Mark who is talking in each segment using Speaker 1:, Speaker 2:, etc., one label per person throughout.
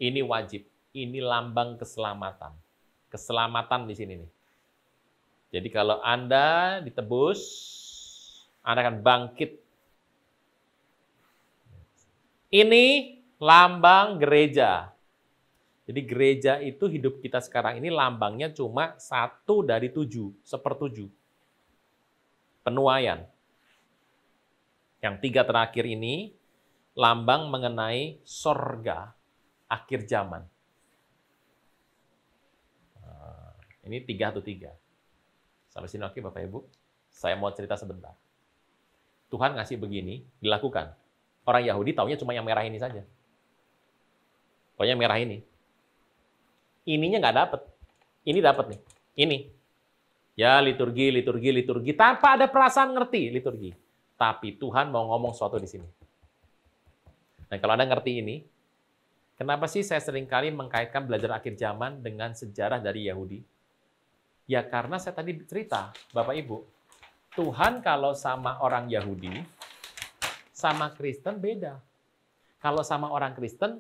Speaker 1: Ini wajib. Ini lambang keselamatan. Keselamatan di sini nih. Jadi kalau Anda ditebus, Anda akan bangkit. Ini lambang gereja. Jadi gereja itu hidup kita sekarang ini lambangnya cuma 1 dari 7, 1/7. Penuaian. Yang 3 terakhir ini, lambang mengenai sorga, akhir zaman. Ini 3 Sampai sini oke Bapak Ibu? Saya mau cerita sebentar. Tuhan ngasih begini, dilakukan. Orang Yahudi taunya cuma yang merah ini saja. Pokoknya merah ini. Ininya nggak dapet. Ini dapat nih. Ini. Ya liturgi. Tanpa ada perasaan ngerti liturgi. Tapi Tuhan mau ngomong sesuatu di sini. Dan kalau Anda ngerti ini, kenapa sih saya seringkali mengkaitkan belajar akhir zaman dengan sejarah dari Yahudi? Ya karena saya tadi cerita, Bapak Ibu, Tuhan kalau sama orang Yahudi, sama Kristen beda. Kalau sama orang Kristen,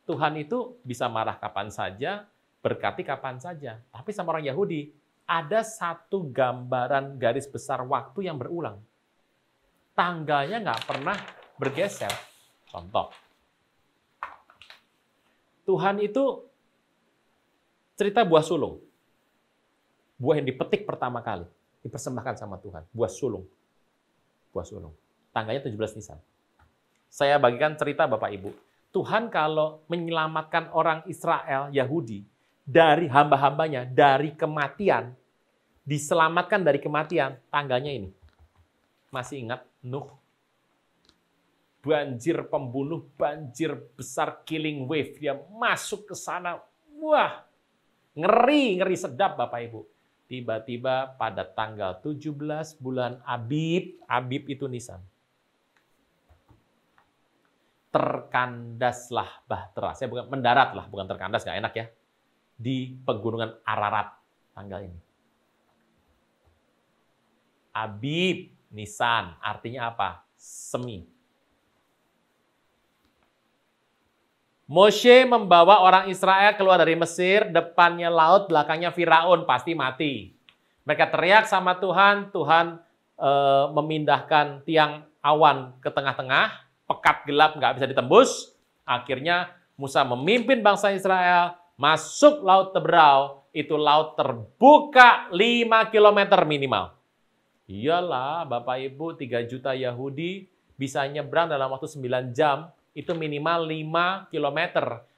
Speaker 1: Tuhan itu bisa marah kapan saja, berkati kapan saja. Tapi sama orang Yahudi, ada satu gambaran garis besar waktu yang berulang. Tangganya nggak pernah bergeser. Contoh, Tuhan itu cerita buah sulung. Buah yang dipetik pertama kali, dipersembahkan sama Tuhan. Buah sulung. Buah sulung. Tangganya 17 Nisan. Saya bagikan cerita Bapak Ibu. Tuhan kalau menyelamatkan orang Israel, Yahudi, dari hamba-hambanya, dari kematian, diselamatkan dari kematian, tangganya ini. Masih ingat Nuh? Banjir pembunuh, banjir besar, killing wave. Dia masuk ke sana. Wah, ngeri sedap Bapak Ibu. Tiba-tiba pada tanggal 17 bulan Abib itu Nisan. Terkandaslah bahtera. Saya bukan mendaratlah, bukan terkandas, nggak enak ya. Di pegunungan Ararat tanggal ini. Abib, Nisan, artinya apa? Semi. Moshe membawa orang Israel keluar dari Mesir, depannya laut, belakangnya Firaun, pasti mati. Mereka teriak sama Tuhan, Tuhan memindahkan tiang awan ke tengah-tengah, pekat gelap nggak bisa ditembus. Akhirnya Musa memimpin bangsa Israel masuk Laut Teberau, itu laut terbuka 5 km minimal. Iyalah Bapak Ibu, 3 juta Yahudi bisa nyebrang dalam waktu 9 jam, itu minimal 5 km.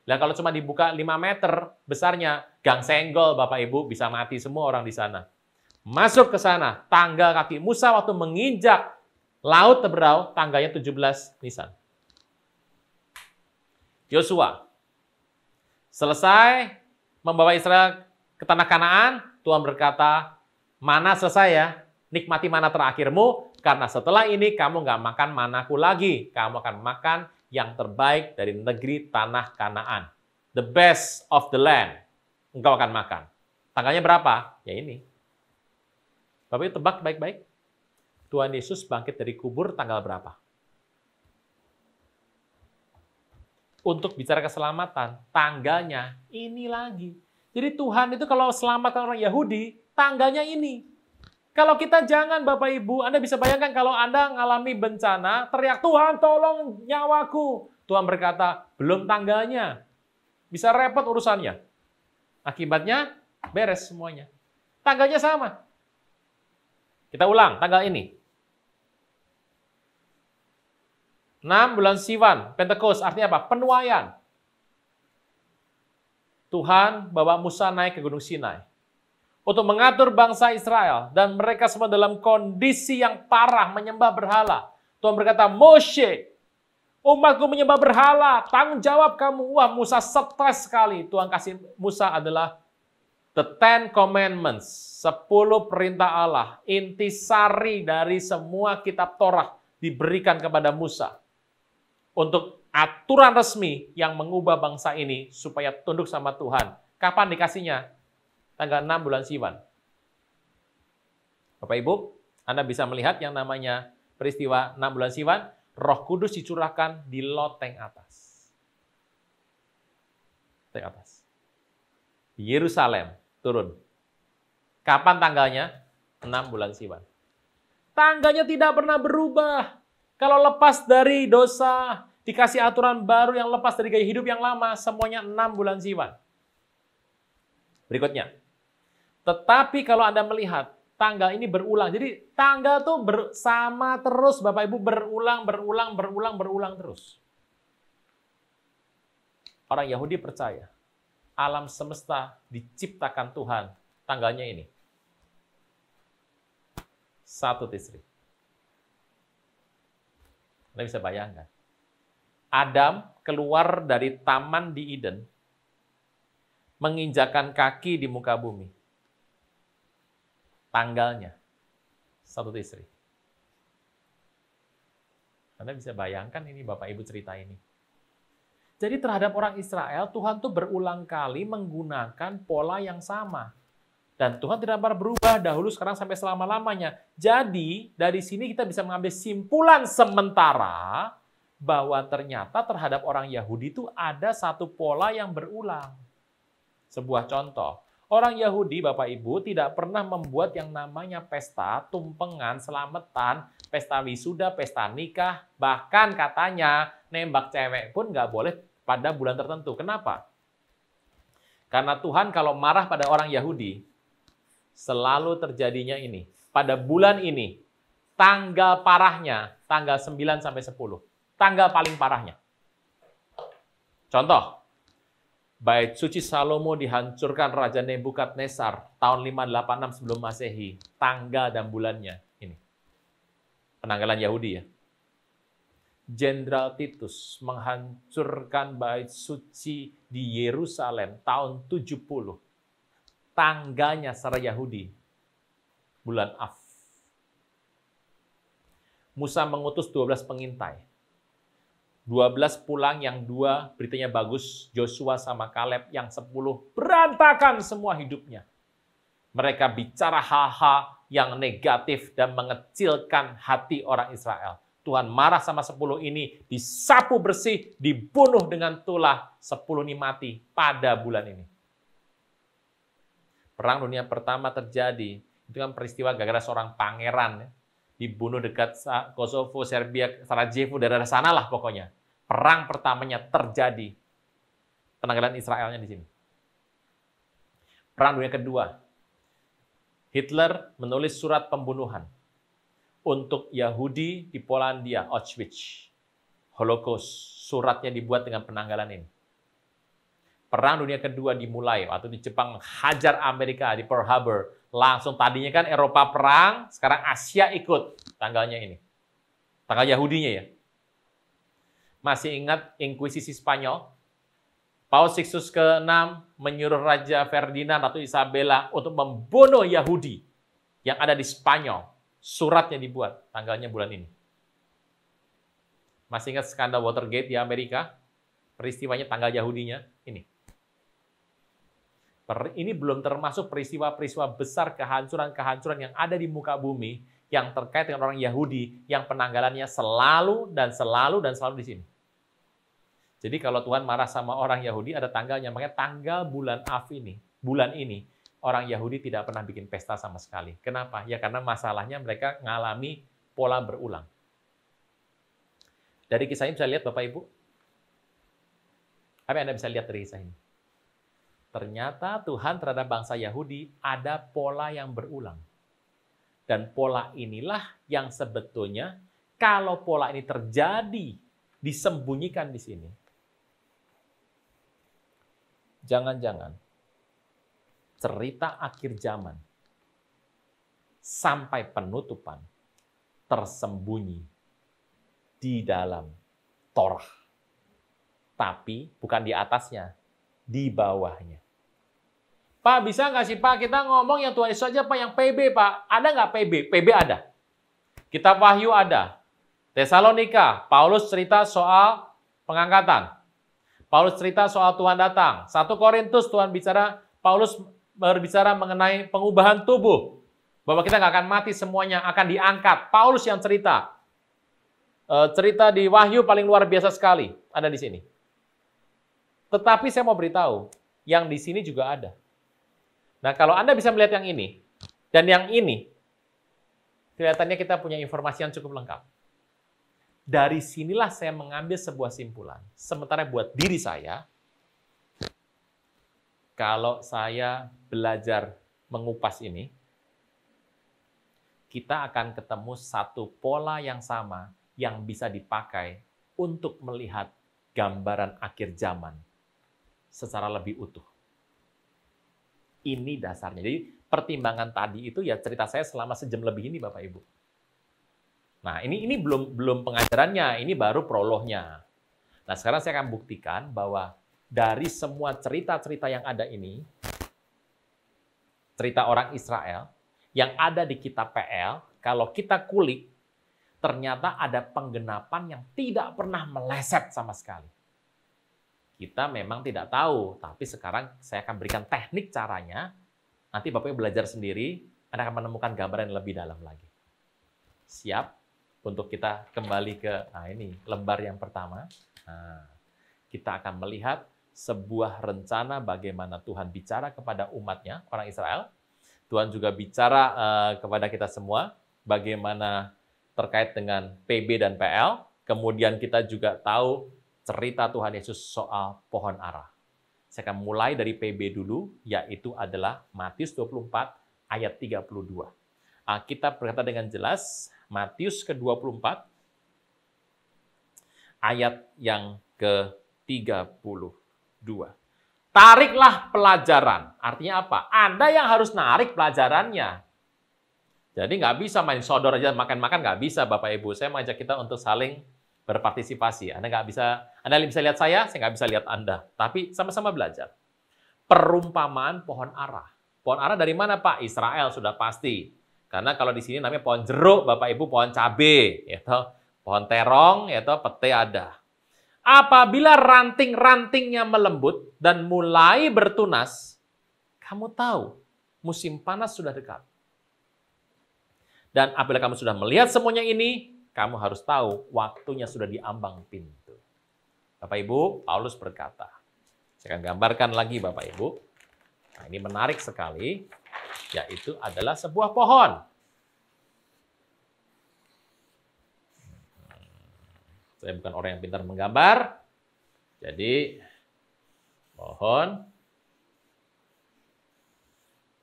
Speaker 1: Nah, kalau cuma dibuka 5 meter besarnya, gang senggol Bapak Ibu, bisa mati semua orang di sana. Masuk ke sana, tangga kaki Musa waktu menginjak Laut Teberau, tangganya 17 Nisan. Yosua selesai membawa Israel ke tanah Kanaan, Tuhan berkata, mana selesai ya, nikmati mana terakhirmu, karena setelah ini kamu nggak makan manaku lagi, kamu akan makan yang terbaik dari negeri tanah Kanaan. The best of the land. Engkau akan makan. Tanggalnya berapa? Ya ini. Bapak Ibu tebak baik-baik. Tuhan Yesus bangkit dari kubur tanggal berapa? Untuk bicara keselamatan, tanggalnya ini lagi. Jadi Tuhan itu kalau selamatkan orang Yahudi, tanggalnya ini. Kalau kita jangan Bapak Ibu, Anda bisa bayangkan kalau Anda mengalami bencana, teriak, Tuhan tolong nyawaku. Tuhan berkata, belum tanggalnya. Bisa repot urusannya. Akibatnya, beres semuanya. Tanggalnya sama. Kita ulang, tanggal ini. 6 bulan Siwan, Pentekost, artinya apa? Penuaian. Tuhan bawa Musa naik ke Gunung Sinai untuk mengatur bangsa Israel, dan mereka semua dalam kondisi yang parah menyembah berhala. Tuhan berkata, Moshe, umatku menyembah berhala, tanggung jawab kamu. Wah, Musa stres sekali. Tuhan kasih Musa adalah the 10 Commandments, 10 perintah Allah, intisari dari semua kitab Torah diberikan kepada Musa untuk aturan resmi yang mengubah bangsa ini supaya tunduk sama Tuhan. Kapan dikasihnya? Tanggal 6 bulan Siwan. Bapak Ibu, Anda bisa melihat yang namanya peristiwa 6 bulan Siwan, Roh Kudus dicurahkan di loteng atas. Di atas. Yerusalem turun. Kapan tanggalnya? 6 bulan Siwan. Tanggalnya tidak pernah berubah. Kalau lepas dari dosa, dikasih aturan baru yang lepas dari gaya hidup yang lama, semuanya 6 bulan Siwan. Berikutnya. Tetapi kalau Anda melihat, tanggal ini berulang. Jadi tanggal tuh bersama terus, Bapak Ibu, berulang terus. Orang Yahudi percaya, alam semesta diciptakan Tuhan, tanggalnya ini. 1 Tisri. Anda bisa bayangkan. Adam keluar dari taman di Eden, menginjakan kaki di muka bumi. Tanggalnya 1 Tisri. Anda bisa bayangkan ini Bapak Ibu cerita ini. Jadi terhadap orang Israel, Tuhan tuh berulang kali menggunakan pola yang sama. Dan Tuhan tidak pernah berubah dahulu, sekarang, sampai selama-lamanya. Jadi, dari sini kita bisa mengambil simpulan sementara bahwa ternyata terhadap orang Yahudi itu ada satu pola yang berulang. Sebuah contoh, orang Yahudi, Bapak Ibu, tidak pernah membuat yang namanya pesta, tumpengan, selamatan, pesta wisuda, pesta nikah, bahkan katanya nembak cewek pun nggak boleh pada bulan tertentu. Kenapa? Karena Tuhan kalau marah pada orang Yahudi, selalu terjadinya ini. Pada bulan ini, tanggal parahnya, tanggal 9 sampai 10. Tanggal paling parahnya. Contoh, Bait Suci Salomo dihancurkan Raja Nebukadnezar tahun 586 sebelum Masehi. Tanggal dan bulannya ini. Penanggalan Yahudi ya. Jenderal Titus menghancurkan Bait Suci di Yerusalem tahun 70. Tanggalnya secara Yahudi, bulan Av. Musa mengutus 12 pengintai. 12 pulang, yang 2 beritanya bagus, Joshua sama Kaleb, yang 10 berantakan semua hidupnya. Mereka bicara hal-hal yang negatif dan mengecilkan hati orang Israel. Tuhan marah sama 10 ini, disapu bersih, dibunuh dengan tulah, 10 ini mati pada bulan ini. Perang Dunia Pertama terjadi, itu kan peristiwa gara-gara seorang pangeran ya, dibunuh dekat Kosovo, Serbia, Sarajevo, daerah sanalah pokoknya. Perang pertamanya terjadi. Penanggalan Israelnya di sini. Perang Dunia Kedua, Hitler menulis surat pembunuhan untuk Yahudi di Polandia, Auschwitz, Holocaust. Suratnya dibuat dengan penanggalan ini. Perang Dunia Kedua dimulai waktu di Jepang menghajar Amerika di Pearl Harbor. Langsung tadinya kan Eropa perang, sekarang Asia ikut. Tanggalnya ini. Tanggal Yahudinya ya. Masih ingat Inkuisisi Spanyol? Paus Sixtus ke-6 menyuruh Raja Ferdinand atau Isabella untuk membunuh Yahudi yang ada di Spanyol. Suratnya dibuat, tanggalnya bulan ini. Masih ingat skandal Watergate di Amerika? Peristiwanya tanggal Yahudinya ini. Ini belum termasuk peristiwa-peristiwa besar kehancuran-kehancuran yang ada di muka bumi yang terkait dengan orang Yahudi yang penanggalannya selalu di sini. Jadi kalau Tuhan marah sama orang Yahudi ada tanggalnya, makanya tanggal bulan Av ini, bulan ini orang Yahudi tidak pernah bikin pesta sama sekali. Kenapa? Ya karena masalahnya mereka ngalami pola berulang. Dari kisah ini bisa lihat Bapak Ibu, apa yang Anda bisa lihat dari kisah ini? Ternyata Tuhan terhadap bangsa Yahudi ada pola yang berulang. Dan pola inilah yang sebetulnya kalau pola ini terjadi, disembunyikan di sini. Jangan-jangan cerita akhir zaman sampai penutupan tersembunyi di dalam Torah. Tapi bukan di atasnya, di bawahnya. Pak, bisa nggak sih Pak, kita ngomong yang Tuhan Yesus aja Pak, yang PB Pak. Ada nggak PB? PB ada. Kitab Wahyu ada. Tesalonika, Paulus cerita soal pengangkatan. Paulus cerita soal Tuhan datang. 1 Korintus, Paulus berbicara mengenai pengubahan tubuh. Bahwa kita nggak akan mati semuanya, akan diangkat. Paulus yang cerita. Cerita di Wahyu paling luar biasa sekali. Ada di sini. Tetapi saya mau beritahu, yang di sini juga ada. Nah, kalau Anda bisa melihat yang ini, dan yang ini, kelihatannya kita punya informasi yang cukup lengkap. Dari sinilah saya mengambil sebuah simpulan. Sementara buat diri saya, kalau saya belajar mengupas ini, kita akan ketemu satu pola yang sama yang bisa dipakai untuk melihat gambaran akhir zaman secara lebih utuh. Ini dasarnya. Jadi pertimbangan tadi itu ya cerita saya selama sejam lebih ini, Bapak Ibu. Nah, ini belum pengajarannya, ini baru prolognya. Nah, sekarang saya akan buktikan bahwa dari semua cerita-cerita yang ada ini, cerita orang Israel, yang ada di kitab PL, kalau kita kulik, ternyata ada penggenapan yang tidak pernah meleset sama sekali. Kita memang tidak tahu, tapi sekarang saya akan berikan teknik caranya. Nanti Bapak belajar sendiri, Anda akan menemukan gambaran yang lebih dalam lagi. Siap untuk kita kembali ke ini lembar yang pertama. Nah, kita akan melihat sebuah rencana bagaimana Tuhan bicara kepada umatnya, orang Israel. Tuhan juga bicara kepada kita semua, bagaimana terkait dengan PB dan PL. Kemudian kita juga tahu cerita Tuhan Yesus soal pohon ara. Saya akan mulai dari PB dulu, yaitu adalah Matius 24 ayat 32. Kita berkata dengan jelas, Matius ke-24 ayat yang ke-32. Tariklah pelajaran. Artinya apa? Anda yang harus narik pelajarannya. Jadi nggak bisa main sodor aja makan-makan, nggak bisa Bapak Ibu. Saya mengajak kita untuk saling berpartisipasi. Anda bisa lihat saya nggak bisa lihat Anda. Tapi sama-sama belajar. Perumpamaan pohon ara. Pohon ara dari mana Pak? Israel sudah pasti. Karena kalau di sini namanya pohon jeruk, Bapak Ibu pohon cabe, yaitu pohon terong, yaitu pete ada. Apabila ranting-rantingnya melembut dan mulai bertunas, kamu tahu musim panas sudah dekat. Dan apabila kamu sudah melihat semuanya ini, kamu harus tahu waktunya sudah di ambang pintu. Bapak Ibu, Paulus berkata, saya akan gambarkan lagi Bapak Ibu. Nah, ini menarik sekali, yaitu adalah sebuah pohon. Saya bukan orang yang pintar menggambar, jadi pohon,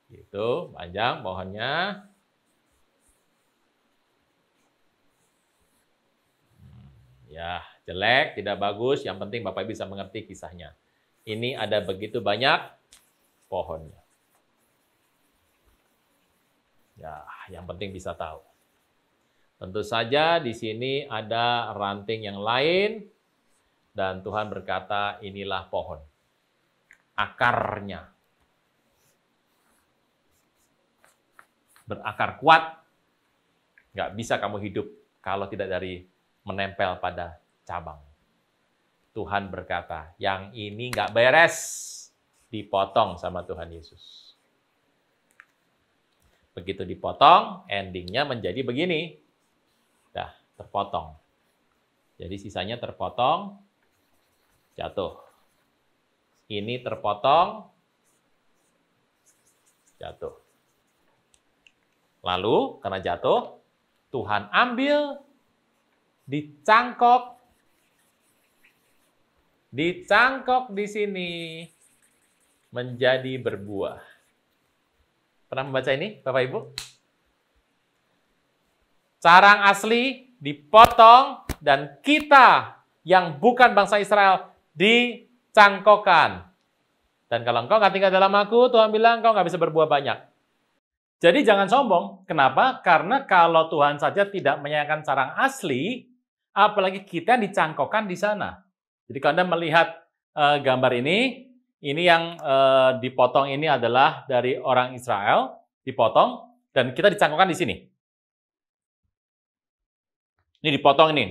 Speaker 1: gitu, panjang pohonnya. Ya, jelek, tidak bagus, yang penting Bapak bisa mengerti kisahnya. Ini ada begitu banyak pohonnya. Ya, yang penting bisa tahu. Tentu saja di sini ada ranting yang lain, dan Tuhan berkata, inilah pohon. Akarnya berakar kuat, nggak bisa kamu hidup kalau tidak dari menempel pada cabang. Tuhan berkata, yang ini nggak beres, dipotong sama Tuhan Yesus. Begitu dipotong, endingnya menjadi begini. Dah, terpotong. Jadi sisanya terpotong, jatuh. Ini terpotong, jatuh. Lalu, karena jatuh, Tuhan ambil, dicangkok di sini, menjadi berbuah. Pernah membaca ini, Bapak Ibu? Carang asli dipotong, dan kita yang bukan bangsa Israel dicangkokkan. Dan kalau engkau nggak tinggal dalam aku, Tuhan bilang engkau nggak bisa berbuah banyak. Jadi jangan sombong. Kenapa? Karena kalau Tuhan saja tidak menyayangkan carang asli, apalagi kita yang dicangkokkan di sana. Jadi kalau Anda melihat gambar ini yang dipotong ini adalah dari orang Israel, dipotong, dan kita dicangkokkan di sini. Ini dipotong, ini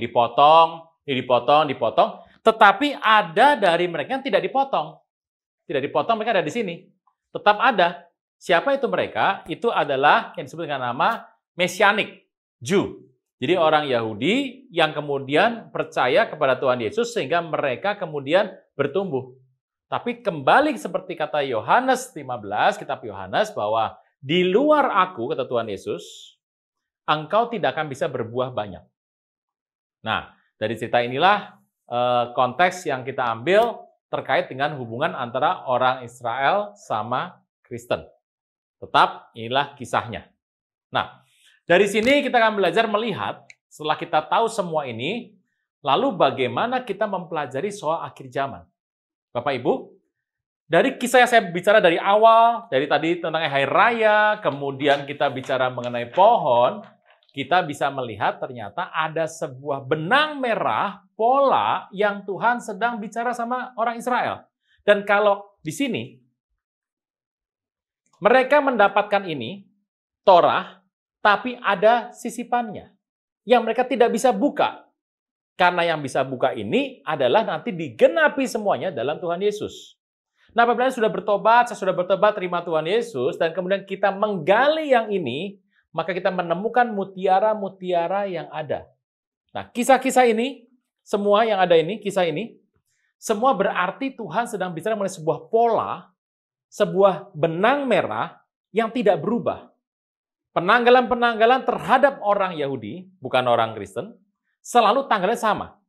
Speaker 1: dipotong, tetapi ada dari mereka yang tidak dipotong. Tidak dipotong, mereka ada di sini. Tetap ada. Siapa itu mereka? Itu adalah yang disebut dengan nama Mesianik, Jew. Jadi orang Yahudi yang kemudian percaya kepada Tuhan Yesus sehingga mereka kemudian bertumbuh. Tapi kembali seperti kata Yohanes 15, kitab Yohanes, bahwa di luar aku, kata Tuhan Yesus, engkau tidak akan bisa berbuah banyak. Nah, dari cerita inilah konteks yang kita ambil terkait dengan hubungan antara orang Israel sama Kristen. Tetap inilah kisahnya. Nah, dari sini kita akan belajar melihat, setelah kita tahu semua ini, lalu bagaimana kita mempelajari soal akhir zaman. Bapak Ibu, dari kisah yang saya bicara dari awal, dari tadi tentang hari raya, kemudian kita bicara mengenai pohon, kita bisa melihat ternyata ada sebuah benang merah pola yang Tuhan sedang bicara sama orang Israel. Dan kalau di sini, mereka mendapatkan ini, Torah, tapi ada sisipannya yang mereka tidak bisa buka. Karena yang bisa buka ini adalah nanti digenapi semuanya dalam Tuhan Yesus. Nah, apabila sudah bertobat, saya sudah bertobat, terima Tuhan Yesus, dan kemudian kita menggali yang ini, maka kita menemukan mutiara-mutiara yang ada. Nah, kisah-kisah ini, semua yang ada ini, kisah ini, semua berarti Tuhan sedang bicara mengenai sebuah pola, sebuah benang merah yang tidak berubah. Penanggalan-penanggalan terhadap orang Yahudi, bukan orang Kristen, selalu tanggalnya sama.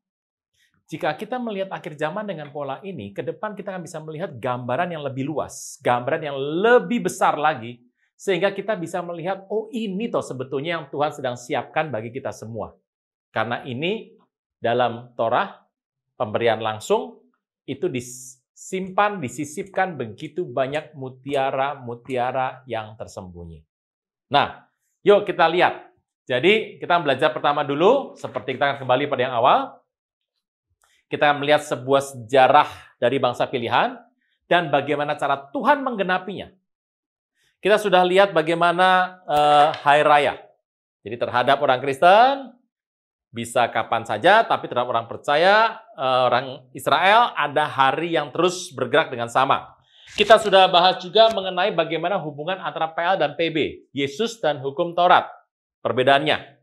Speaker 1: Jika kita melihat akhir zaman dengan pola ini, ke depan kita akan bisa melihat gambaran yang lebih luas, gambaran yang lebih besar lagi, sehingga kita bisa melihat, oh ini toh sebetulnya yang Tuhan sedang siapkan bagi kita semua. Karena ini dalam Torah, pemberian langsung, itu disimpan, disisipkan begitu banyak mutiara-mutiara yang tersembunyi. Nah, yuk kita lihat. Jadi kita belajar pertama dulu, seperti kita akan kembali pada yang awal. Kita akan melihat sebuah sejarah dari bangsa pilihan dan bagaimana cara Tuhan menggenapinya. Kita sudah lihat bagaimana hari raya. Jadi terhadap orang Kristen bisa kapan saja, tapi terhadap orang percaya, orang Israel ada hari yang terus bergerak dengan sama. Kita sudah bahas juga mengenai bagaimana hubungan antara PL dan PB, Yesus dan hukum Taurat. Perbedaannya.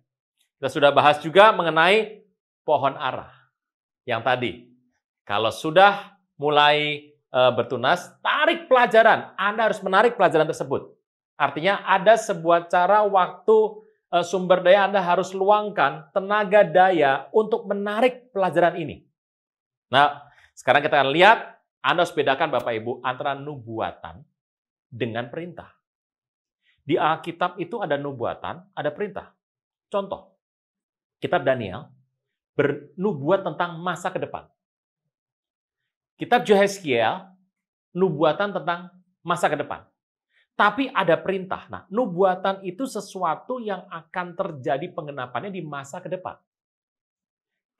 Speaker 1: Kita sudah bahas juga mengenai pohon ara yang tadi. Kalau sudah mulai bertunas, tarik pelajaran. Anda harus menarik pelajaran tersebut. Artinya ada sebuah cara, waktu, sumber daya Anda harus luangkan, tenaga daya untuk menarik pelajaran ini. Nah, sekarang kita akan lihat, Anda harus bedakan Bapak Ibu antara nubuatan dengan perintah. Di Alkitab itu ada nubuatan, ada perintah. Contoh, kitab Daniel bernubuat tentang masa ke depan. Kitab Yehezkiel, nubuatan tentang masa ke depan. Tapi ada perintah. Nah, nubuatan itu sesuatu yang akan terjadi pengenapannya di masa ke depan.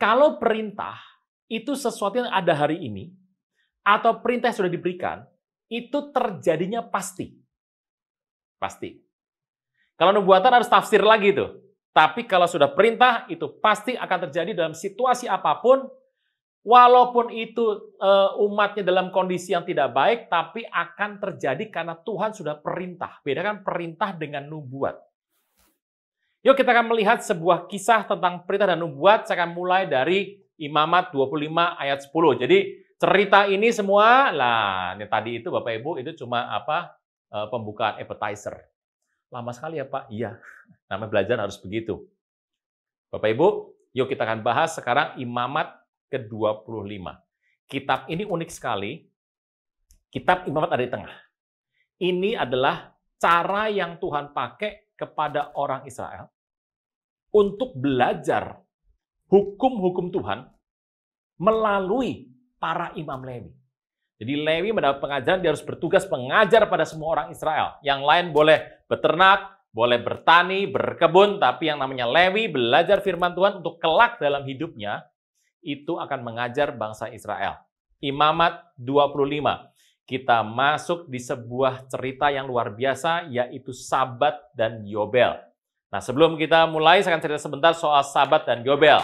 Speaker 1: Kalau perintah itu sesuatu yang ada hari ini, atau perintah yang sudah diberikan, itu terjadinya pasti. Pasti. Kalau nubuatan harus tafsir lagi tuh. Tapi kalau sudah perintah, itu pasti akan terjadi dalam situasi apapun, walaupun itu umatnya dalam kondisi yang tidak baik, tapi akan terjadi karena Tuhan sudah perintah. Bedakan perintah dengan nubuat. Yuk kita akan melihat sebuah kisah tentang perintah dan nubuat. Saya akan mulai dari Imamat 25 ayat 10. Jadi cerita ini semua, lah ini tadi itu Bapak Ibu, itu cuma pembukaan appetizer. Lama sekali ya Pak? Iya, namanya belajar harus begitu. Bapak Ibu, yuk kita akan bahas sekarang Imamat ke-25. Kitab ini unik sekali. Kitab Imamat ada di tengah. Ini adalah cara yang Tuhan pakai kepada orang Israel untuk belajar hukum-hukum Tuhan melalui para imam Lewi. Jadi Lewi mendapat pengajaran, dia harus bertugas mengajar pada semua orang Israel. Yang lain boleh beternak, boleh bertani, berkebun, tapi yang namanya Lewi belajar firman Tuhan untuk kelak dalam hidupnya, itu akan mengajar bangsa Israel. Imamat 25. Kita masuk di sebuah cerita yang luar biasa, yaitu Sabat dan Yobel. Nah, sebelum kita mulai, saya akan cerita sebentar soal Sabat dan Yobel.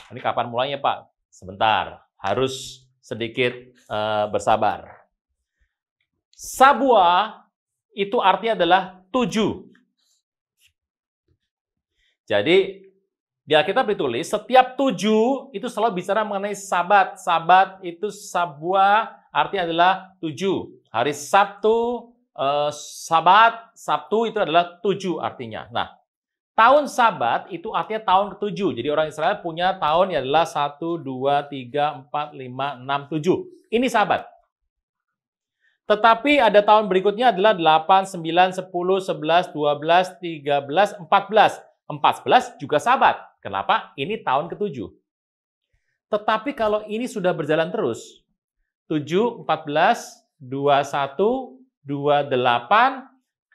Speaker 1: Ini kapan mulainya, Pak? Sebentar. Harus sedikit bersabar. Sabua itu artinya adalah 7. Jadi di Alkitab ditulis setiap 7 itu selalu bicara mengenai Sabat. Sabat itu Sabua artinya adalah 7. Hari Sabtu, Sabat, Sabtu itu adalah 7 artinya. Nah, tahun Sabat itu artinya tahun ke-7. Jadi orang Israel punya tahun yang adalah 1, 2, 3, 4, 5, 6, 7. Ini Sabat. Tetapi ada tahun berikutnya adalah 8, 9, 10, 11, 12, 13, 14. 14 juga Sabat. Kenapa? Ini tahun ke-7. Tetapi kalau ini sudah berjalan terus, 7, 14, 21, 28,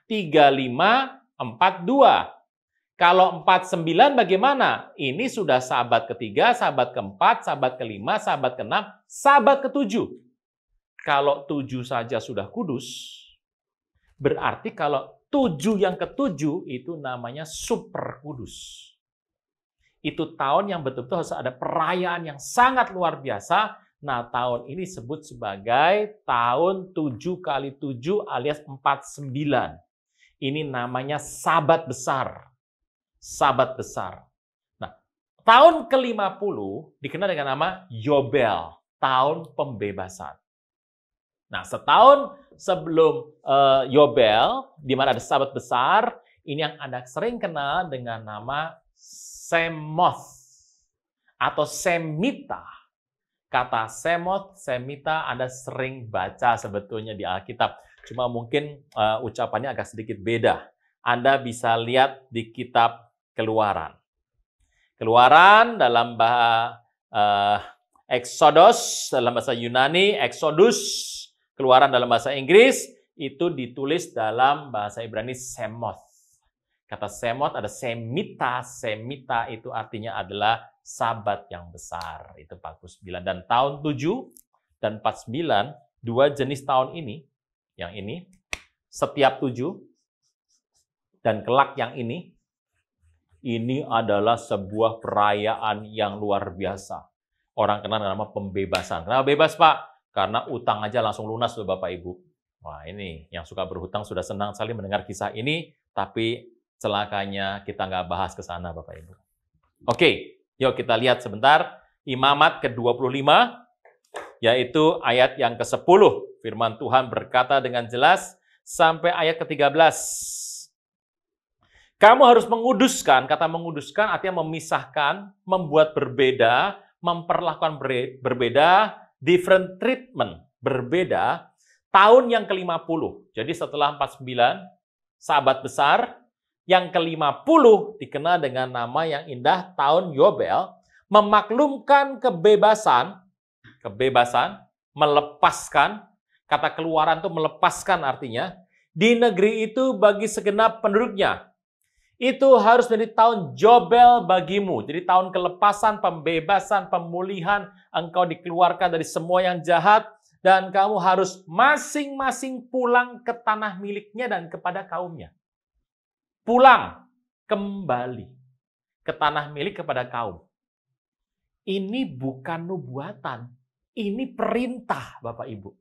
Speaker 1: 35, 42. Kalau 49 bagaimana? Ini sudah Sabat ke-3, Sabat ke-4, Sabat ke-5, Sabat ke-6, Sabat ke-7. Kalau 7 saja sudah kudus, berarti kalau 7 yang ke-7 itu namanya super kudus. Itu tahun yang betul-betul harus ada perayaan yang sangat luar biasa. Nah, tahun ini disebut sebagai tahun 7 kali 7 alias 49. Ini namanya Sabat Besar. Sabat Besar. Nah, tahun ke-50 dikenal dengan nama Yobel, tahun pembebasan. Nah, setahun sebelum Yobel, di mana ada Sabat Besar, ini yang Anda sering kenal dengan nama Semoth atau Semita. Kata Semoth, Semita Anda sering baca sebetulnya di Alkitab. Cuma mungkin ucapannya agak sedikit beda. Anda bisa lihat di kitab Keluaran. Keluaran dalam bahasa Exodus, dalam bahasa Yunani, Exodus, Keluaran dalam bahasa Inggris, itu ditulis dalam bahasa Ibrani Semoth. Kata Semoth ada Semita. Semita itu artinya adalah Sabat yang besar. Itu 49. Dan tahun 7 dan 49, dua jenis tahun ini, yang ini, setiap 7, dan kelak yang ini adalah sebuah perayaan yang luar biasa. Orang kenal nama pembebasan. Kenapa bebas, Pak? Karena utang aja langsung lunas loh Bapak Ibu. Wah, ini yang suka berhutang sudah senang sekali mendengar kisah ini, tapi celakanya kita nggak bahas ke sana Bapak Ibu. Oke, yuk kita lihat sebentar Imamat ke-25, yaitu ayat yang ke-10. Firman Tuhan berkata dengan jelas sampai ayat ke-13. Kamu harus menguduskan, kata menguduskan artinya memisahkan, membuat berbeda, memperlakukan berbeda, different treatment, berbeda, tahun yang ke-50. Jadi setelah 49, Sabat Besar, yang ke-50 dikenal dengan nama yang indah, tahun Yobel, memaklumkan kebebasan, melepaskan, kata Keluaran itu melepaskan artinya, di negeri itu bagi segenap penduduknya. Itu harus menjadi tahun Yobel bagimu. Jadi tahun kelepasan, pembebasan, pemulihan, engkau dikeluarkan dari semua yang jahat, dan kamu harus masing-masing pulang ke tanah miliknya dan kepada kaumnya. Pulang kembali ke tanah milik kepada kaum. Ini bukan nubuatan, ini perintah Bapak Ibu.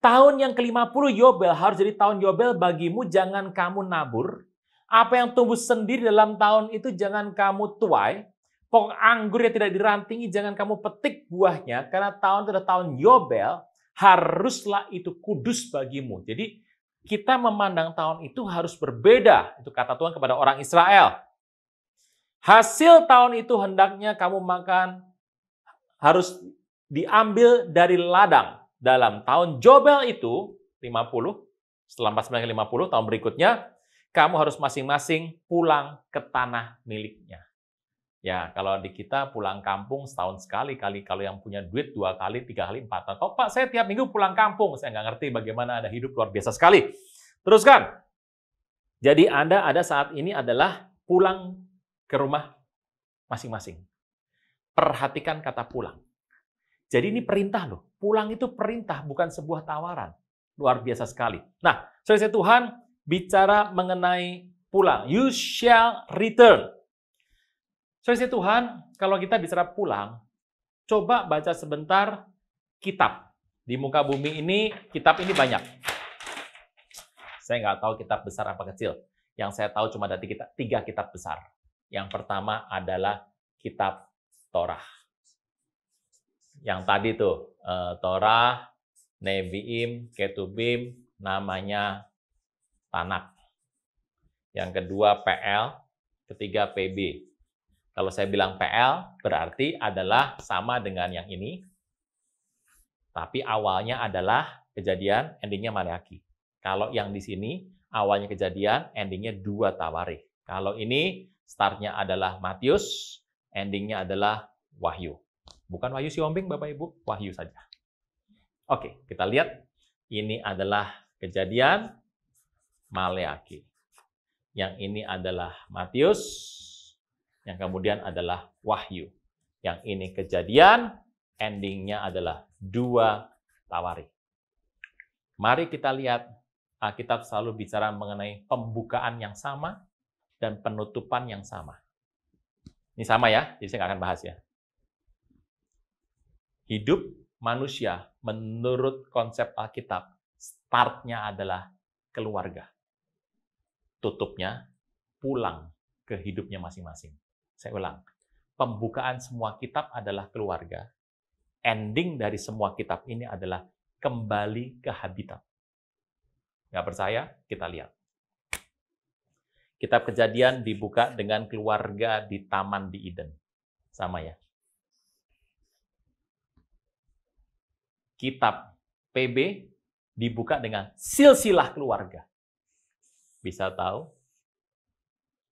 Speaker 1: Tahun yang ke-50 Yobel harus jadi tahun Yobel bagimu, jangan kamu nabur. Apa yang tumbuh sendiri dalam tahun itu jangan kamu tuai. Pokok anggur yang tidak dirantingi jangan kamu petik buahnya, karena tahun itu adalah tahun Yobel, haruslah itu kudus bagimu. Jadi kita memandang tahun itu harus berbeda. Itu kata Tuhan kepada orang Israel. Hasil tahun itu hendaknya kamu makan harus diambil dari ladang. Dalam tahun Yobel itu 50, setelah 49 50 tahun berikutnya, kamu harus masing-masing pulang ke tanah miliknya. Ya, kalau di kita pulang kampung setahun sekali, kalau yang punya duit 2 kali, 3 kali, 4 kali. Kok Pak, saya tiap minggu pulang kampung. Saya nggak ngerti bagaimana ada hidup luar biasa sekali. Teruskan. Jadi Anda ada saat ini adalah pulang ke rumah masing-masing. Perhatikan kata pulang. Jadi ini perintah loh. Pulang itu perintah, bukan sebuah tawaran. Luar biasa sekali. Nah, saudara Tuhan bicara mengenai pulang. You shall return. Saudara Tuhan, kalau kita bicara pulang, coba baca sebentar kitab. Di muka bumi ini, kitab ini banyak. Saya nggak tahu kitab besar apa kecil. Yang saya tahu cuma ada 3 kitab besar. Yang pertama adalah kitab Torah. Yang tadi tuh, Torah, Nevi'im, Ketubim, namanya Tanak. Yang kedua PL, ketiga PB. Kalau saya bilang PL, berarti adalah sama dengan yang ini, tapi awalnya adalah Kejadian, endingnya Maleakhi. Kalau yang di sini, awalnya Kejadian, endingnya 2 Tawarikh. Kalau ini, startnya adalah Matius, endingnya adalah Wahyu. Bukan Wahyu Siombing, Bapak Ibu, Wahyu saja. Oke, kita lihat. Ini adalah Kejadian, Maleakhi. Yang ini adalah Matius, yang kemudian adalah Wahyu. Yang ini Kejadian, endingnya adalah 2 Tawarikh. Mari kita lihat, Alkitab selalu bicara mengenai pembukaan yang sama dan penutupan yang sama. Ini sama ya, jadi saya nggak akan bahas ya. Hidup manusia menurut konsep Alkitab, startnya adalah keluarga. Tutupnya pulang ke hidupnya masing-masing. Saya ulang, pembukaan semua kitab adalah keluarga. Ending dari semua kitab ini adalah kembali ke habitat. Nggak percaya? Kita lihat. Kitab Kejadian dibuka dengan keluarga di Taman di Eden. Sama ya. Kitab PB dibuka dengan silsilah keluarga. Bisa tahu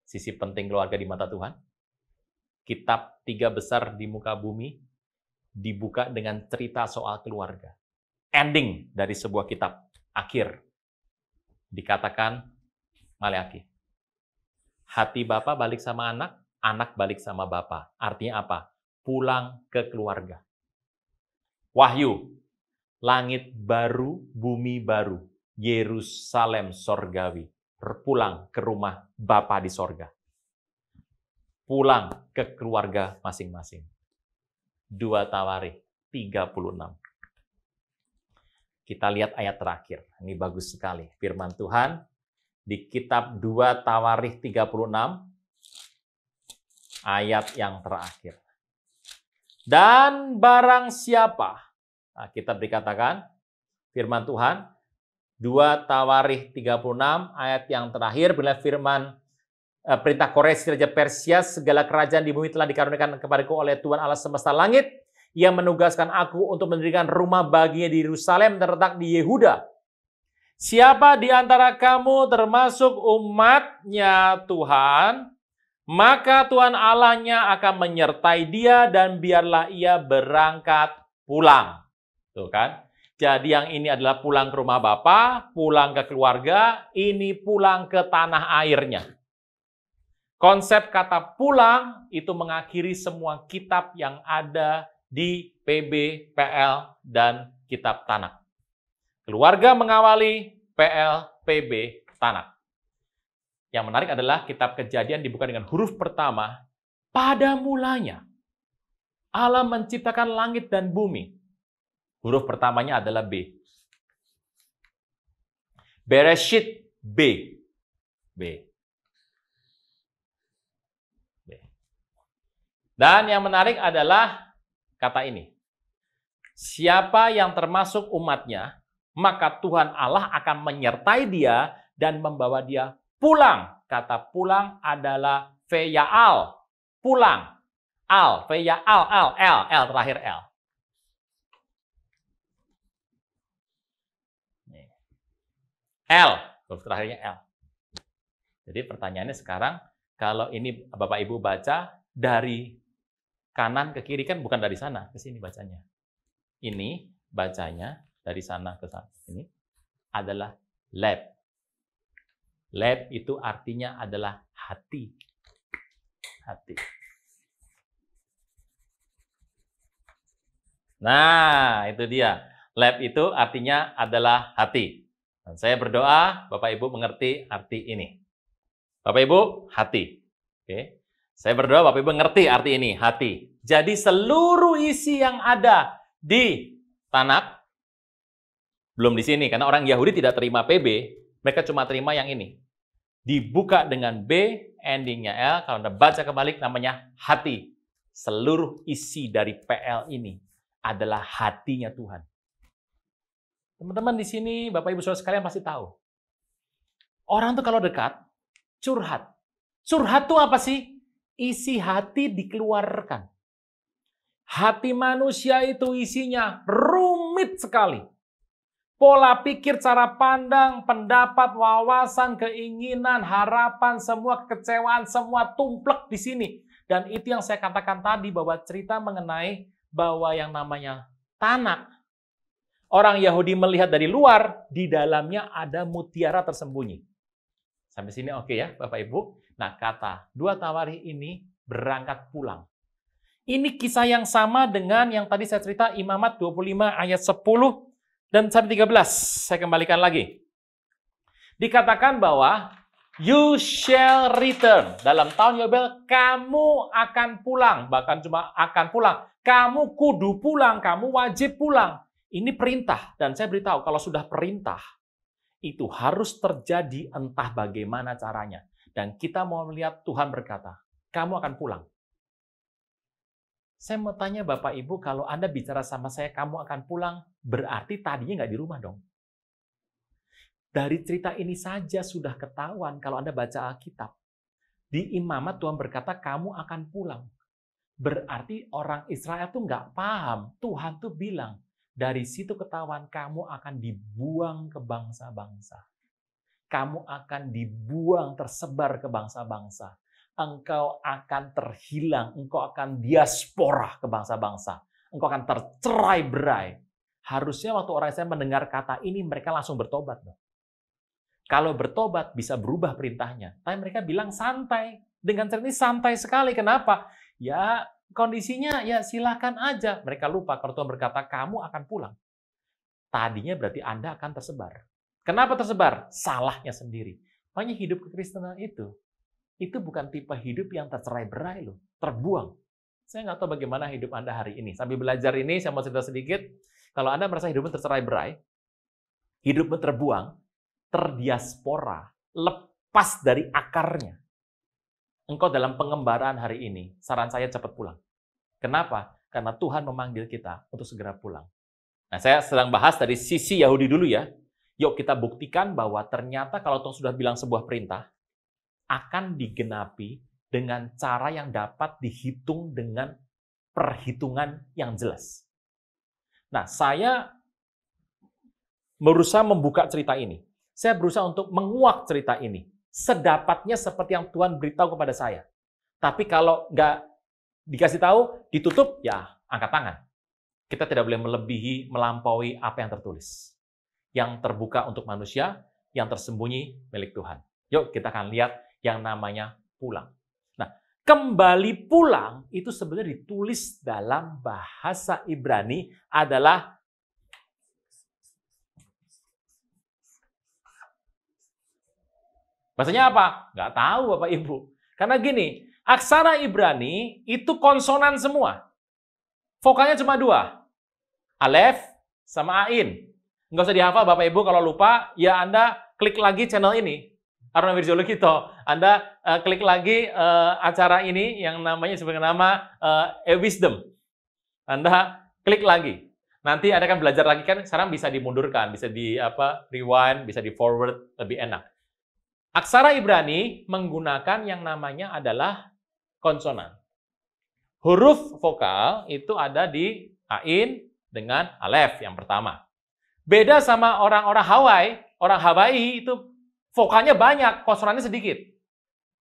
Speaker 1: sisi penting keluarga di mata Tuhan? Kitab 3 besar di muka bumi dibuka dengan cerita soal keluarga. Ending dari sebuah kitab, akhir, dikatakan Maleakhi. Hati Bapa balik sama anak, anak balik sama Bapa. Artinya apa? Pulang ke keluarga. Wahyu, langit baru, bumi baru, Yerusalem sorgawi, pulang ke rumah Bapa di sorga. Pulang ke keluarga masing-masing. 2 Tawarikh 36. Kita lihat ayat terakhir. Ini bagus sekali. Firman Tuhan di kitab 2 Tawarikh 36, ayat yang terakhir. Dan barang siapa, nah, kitab dikatakan, firman Tuhan, 2 Tawarikh 36, ayat yang terakhir, bila firman perintah Kores, Raja Persia, segala kerajaan di bumi telah dikaruniakan kepadaku oleh Tuhan Allah semesta langit. Ia menugaskan aku untuk mendirikan rumah baginya di Yerusalem terletak di Yehuda. Siapa di antara kamu termasuk umatnya Tuhan, maka Tuhan Allahnya akan menyertai dia dan biarlah ia berangkat pulang. Tuh kan? Jadi yang ini adalah pulang ke rumah Bapa, pulang ke keluarga, ini pulang ke tanah airnya. Konsep kata pulang itu mengakhiri semua kitab yang ada di PB, PL, dan kitab Tanak. Keluarga mengawali, PL, PB, Tanak. Yang menarik adalah kitab Kejadian dibuka dengan huruf pertama, pada mulanya Allah menciptakan langit dan bumi. Huruf pertamanya adalah B. Bereshit, B. B. Dan yang menarik adalah kata ini. Siapa yang termasuk umatnya, maka Tuhan Allah akan menyertai dia dan membawa dia pulang. Kata pulang adalah Veya'al. Pulang. Al. Veya'al. L terakhir L. L. Terakhirnya L. Jadi pertanyaannya sekarang, kalau ini Bapak Ibu baca dari kanan ke kiri kan bukan dari sana ke sini bacanya. Ini bacanya dari sana ke sana. Ini adalah lab. Lab itu artinya adalah hati. Hati. Nah, itu dia. Lab itu artinya adalah hati. Dan saya berdoa Bapak Ibu mengerti arti ini. Bapak Ibu, hati. Oke. Saya berdoa Bapak Ibu ngerti arti ini, hati. Jadi seluruh isi yang ada di Tanak, belum di sini, karena orang Yahudi tidak terima PB, mereka cuma terima yang ini. Dibuka dengan B, endingnya L, kalau Anda baca kebalik namanya hati. Seluruh isi dari PL ini adalah hatinya Tuhan. Teman-teman di sini, Bapak Ibu Saudara sekalian pasti tahu. Orang tuh kalau dekat, curhat. Curhat tuh apa sih? Isi hati dikeluarkan. Hati manusia itu isinya rumit sekali. Pola pikir, cara pandang, pendapat, wawasan, keinginan, harapan, semua kekecewaan, semua tumplek di sini. Dan itu yang saya katakan tadi, bahwa cerita mengenai bahwa yang namanya Tanak. Orang Yahudi melihat dari luar, di dalamnya ada mutiara tersembunyi. Sampai sini oke ya, Bapak Ibu? Nah, kata dua tawarikh ini berangkat pulang. Ini kisah yang sama dengan yang tadi saya cerita, Imamat 25 ayat 10 dan sampai 13. Saya kembalikan lagi. Dikatakan bahwa you shall return. Dalam tahun Yobel, kamu akan pulang. Bahkan cuma akan pulang. Kamu kudu pulang, kamu wajib pulang. Ini perintah. Dan saya beritahu, kalau sudah perintah, itu harus terjadi entah bagaimana caranya. Dan kita mau melihat Tuhan berkata, kamu akan pulang. Saya mau tanya Bapak Ibu, kalau Anda bicara sama saya, kamu akan pulang, berarti tadinya nggak di rumah dong. Dari cerita ini saja sudah ketahuan kalau Anda baca Alkitab. Di Imamat Tuhan berkata, kamu akan pulang. Berarti orang Israel tuh nggak paham. Tuhan tuh bilang, dari situ ketahuan kamu akan dibuang ke bangsa-bangsa. Kamu akan dibuang tersebar ke bangsa-bangsa. Engkau akan terhilang, engkau akan diaspora ke bangsa-bangsa. Engkau akan tercerai-berai. Harusnya waktu orang Israel mendengar kata ini, mereka langsung bertobat. Kalau bertobat, bisa berubah perintahnya. Tapi mereka bilang santai. Dengan cerita ini santai sekali. Kenapa? Ya, kondisinya ya silakan aja. Mereka lupa kalau Tuhan berkata, kamu akan pulang. Tadinya berarti Anda akan tersebar. Kenapa tersebar? Salahnya sendiri. Makanya hidup kekristenan itu bukan tipe hidup yang tercerai-berai loh, terbuang. Saya nggak tahu bagaimana hidup Anda hari ini. Sambil belajar ini, saya mau cerita sedikit. Kalau Anda merasa hidupnya tercerai-berai, hidupnya terbuang, terdiaspora, lepas dari akarnya, engkau dalam pengembaraan hari ini, saran saya cepat pulang. Kenapa? Karena Tuhan memanggil kita untuk segera pulang. Nah, saya sedang bahas dari sisi Yahudi dulu ya. Yuk kita buktikan bahwa ternyata kalau Tuhan sudah bilang sebuah perintah, akan digenapi dengan cara yang dapat dihitung dengan perhitungan yang jelas. Nah, saya berusaha membuka cerita ini. Saya berusaha untuk menguak cerita ini. Sedapatnya seperti yang Tuhan beritahu kepada saya. Tapi kalau nggak dikasih tahu, ditutup, ya angkat tangan. Kita tidak boleh melebihi, melampaui apa yang tertulis. Yang terbuka untuk manusia, yang tersembunyi milik Tuhan. Yuk kita akan lihat yang namanya pulang. Nah, kembali pulang itu sebenarnya ditulis dalam bahasa Ibrani adalah bahasanya apa? Nggak tahu Bapak Ibu. Karena gini, aksara Ibrani itu konsonan semua. Vokalnya cuma 2. Alef sama Ain. Nggak usah dihafal Bapak Ibu, kalau lupa, ya Anda klik lagi channel ini. Aruna Wirjo Lukito, Anda klik lagi acara ini yang namanya sebagai nama E-Wisdom. Anda klik lagi. Nanti Anda akan belajar lagi kan, sekarang bisa dimundurkan, bisa di rewind, bisa di forward, lebih enak. Aksara Ibrani menggunakan yang namanya adalah konsonan. Huruf vokal itu ada di Ain dengan Alef yang pertama. Beda sama orang-orang Hawaii itu vokalnya banyak, konsonannya sedikit.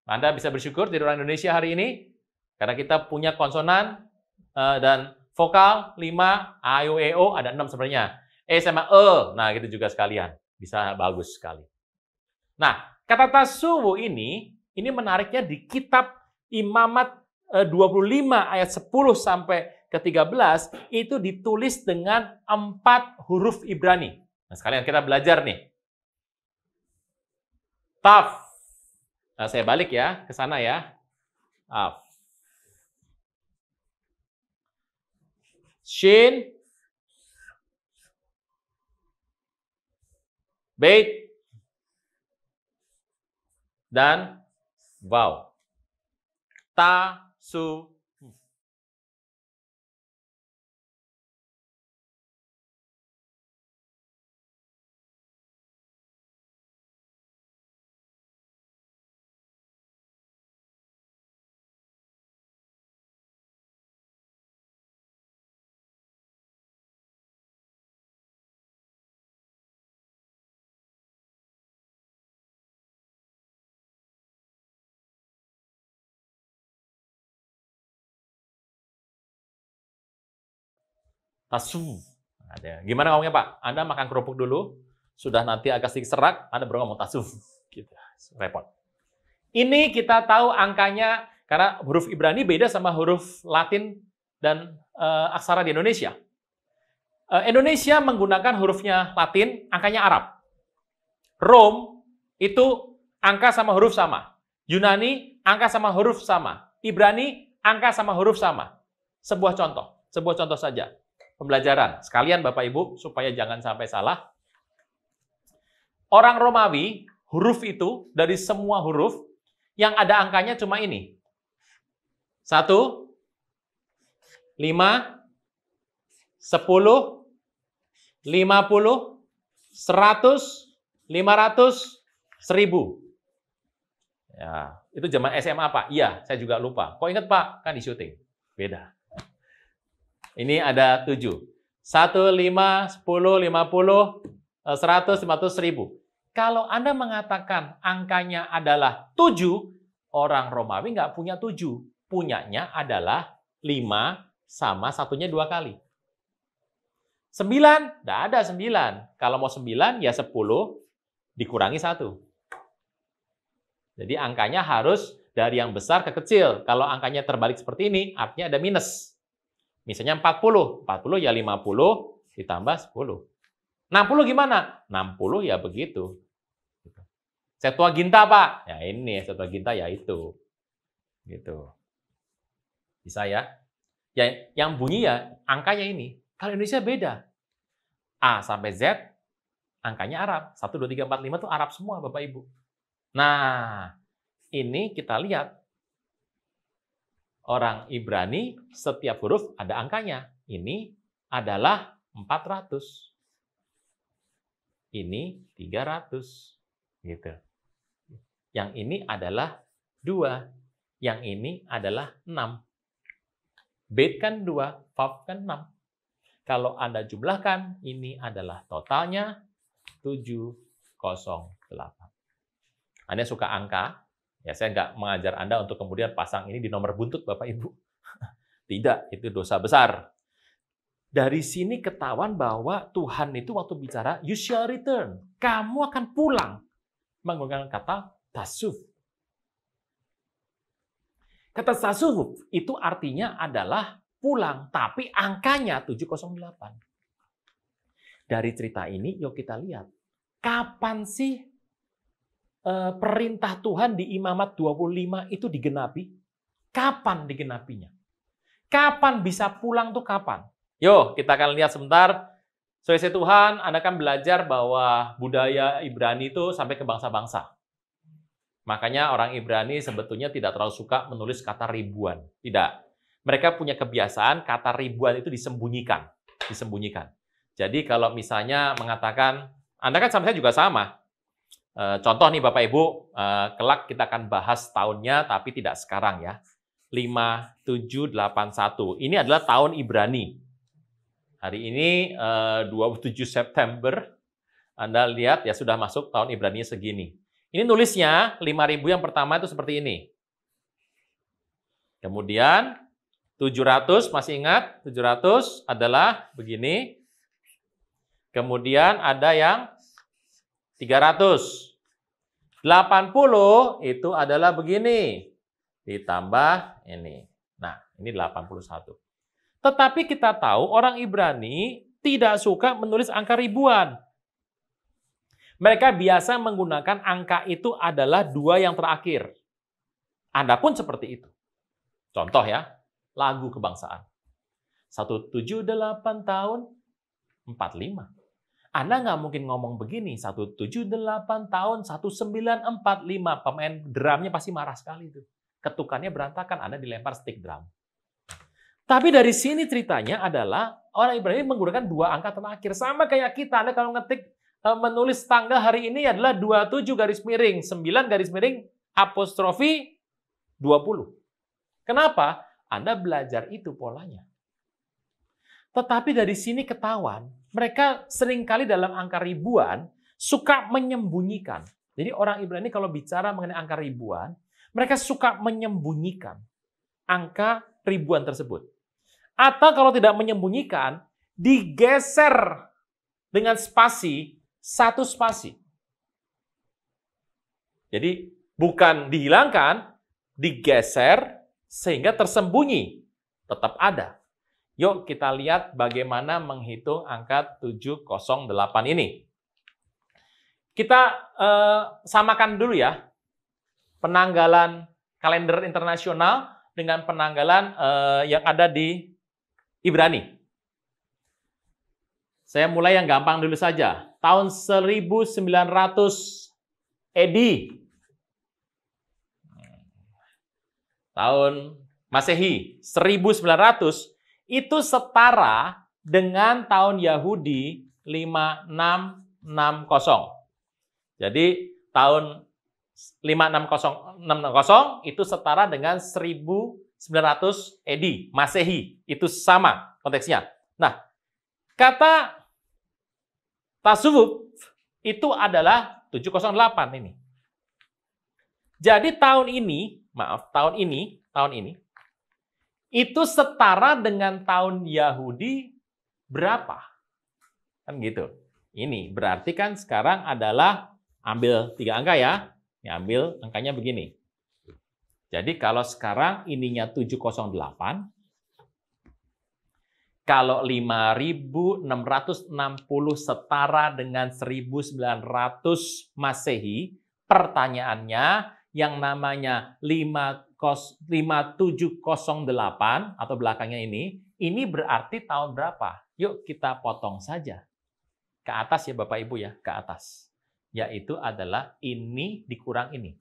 Speaker 1: Anda bisa bersyukur jadi orang Indonesia hari ini, karena kita punya konsonan dan vokal 5, A, I, O, E, O, ada 6 sebenarnya. E sama E, nah gitu juga sekalian. Bisa bagus sekali. Nah, kata tasuwu ini menariknya di kitab Imamat 25 ayat 10 sampai ke 13, itu ditulis dengan 4 huruf Ibrani. Nah, sekalian kita belajar nih. Taf. Nah, saya balik ya, ke sana ya. Taf. Shin. Beit. Dan Vaw. Ta, su, Tasu. Ada. Gimana ngomongnya Pak? Anda makan kerupuk dulu, sudah nanti agak sedikit serak, Anda baru ngomong tasu. Gitu. Repot. Ini kita tahu angkanya, karena huruf Ibrani beda sama huruf Latin dan aksara di Indonesia. Indonesia menggunakan hurufnya Latin, angkanya Arab. Rom itu angka sama huruf sama. Yunani, angka sama huruf sama. Ibrani, angka sama huruf sama. Sebuah contoh saja. Pembelajaran, sekalian Bapak Ibu, supaya jangan sampai salah. Orang Romawi, huruf itu, dari semua huruf, yang ada angkanya cuma ini. 1, 5, 10, 50, 100, 500, 1000. Ya, itu zaman SMA, Pak. Iya, saya juga lupa. Kok ingat, Pak? Kan di syuting. Beda. Ini ada 7. 1, 5, 10, 50, 100, 500, 1000. Kalau Anda mengatakan angkanya adalah 7, orang Romawi nggak punya 7. Punyanya adalah 5 sama satunya 2 kali. 9, nggak ada 9. Kalau mau 9, ya 10 dikurangi 1. Jadi angkanya harus dari yang besar ke kecil. Kalau angkanya terbalik seperti ini, artinya ada minus. Misalnya 40. 40 ya 50 ditambah 10. 60 gimana? 60 ya begitu. Septuaginta, Pak. Ya ini, Septuaginta ya itu. Gitu. Bisa ya? Ya, yang bunyi ya angkanya ini. Kalau Indonesia beda. A sampai Z, angkanya Arab. 1, 2, 3, 4, 5 itu Arab semua, Bapak Ibu. Nah, ini kita lihat. Orang Ibrani, setiap huruf ada angkanya. Ini adalah 400. Ini 300. Gitu. Yang ini adalah 2. Yang ini adalah 6. Bet kan 2, Vav kan 6. Kalau Anda jumlahkan, ini adalah totalnya 708. Anda suka angka, ya saya nggak mengajar Anda untuk kemudian pasang ini di nomor buntut Bapak Ibu. Tidak, itu dosa besar. Dari sini ketahuan bahwa Tuhan itu waktu bicara, you shall return. Kamu akan pulang. Menggunakan kata tasuf. Kata tasuf itu artinya adalah pulang, tapi angkanya 708. Dari cerita ini, yuk kita lihat. Kapan sih perintah Tuhan di Imamat 25 itu digenapi? Kapan digenapinya? Kapan bisa pulang tuh kapan? Yuk, kita akan lihat sebentar. Sesuai Tuhan, Anda kan belajar bahwa budaya Ibrani itu sampai ke bangsa-bangsa. Makanya orang Ibrani sebetulnya tidak terlalu suka menulis kata ribuan. Tidak. Mereka punya kebiasaan kata ribuan itu disembunyikan. Jadi kalau misalnya mengatakan, Anda kan sama saya juga sama. Contoh nih Bapak Ibu, kelak kita akan bahas tahunnya, tapi tidak sekarang ya. 5781. Ini adalah tahun Ibrani. Hari ini 27 September. Anda lihat ya sudah masuk tahun Ibrani segini. Ini nulisnya 5.000 yang pertama itu seperti ini. Kemudian 700, masih ingat? 700 adalah begini. Kemudian ada yang 300. 80 itu adalah begini. Ditambah ini. Nah, ini 81. Tetapi kita tahu orang Ibrani tidak suka menulis angka ribuan. Mereka biasa menggunakan angka itu adalah 2 yang terakhir. Anda pun seperti itu. Contoh ya, lagu kebangsaan. 178 tahun 45. Anda nggak mungkin ngomong begini, 178 tahun 1945. Pemain drumnya pasti marah sekali itu. Ketukannya berantakan, Anda dilempar stick drum. Tapi dari sini ceritanya adalah orang Ibrani menggunakan 2 angka terakhir. Sama kayak kita, Anda kalau ngetik menulis tanggal hari ini adalah 27 garis miring, 9 garis miring, apostrofi 20. Kenapa? Anda belajar itu polanya. Tetapi dari sini ketahuan, mereka seringkali dalam angka ribuan suka menyembunyikan. Jadi orang Ibrani kalau bicara mengenai angka ribuan, mereka suka menyembunyikan angka ribuan tersebut. Atau kalau tidak menyembunyikan, digeser dengan spasi, satu spasi. Jadi bukan dihilangkan, digeser sehingga tersembunyi. Tetap ada. Yuk kita lihat bagaimana menghitung angka 708 ini. Kita samakan dulu ya, penanggalan kalender internasional dengan penanggalan yang ada di Ibrani. Saya mulai yang gampang dulu saja. Tahun 1900 AD. Tahun Masehi 1900 itu setara dengan tahun Yahudi 5660. Jadi tahun 5660 itu setara dengan 1900 AD, Masehi. Itu sama konteksnya. Nah, kata tasawuf itu adalah 708 ini. Jadi tahun ini itu setara dengan tahun Yahudi berapa? Kan gitu. Ini berarti kan sekarang adalah ambil 3 angka ya. Ini ambil angkanya begini. Jadi kalau sekarang ininya 708, kalau 5.660 setara dengan 1900 Masehi, pertanyaannya yang namanya 5708 atau belakangnya ini berarti tahun berapa? Yuk kita potong saja. Ke atas ya Bapak Ibu ya, ke atas. Yaitu adalah ini dikurang ini.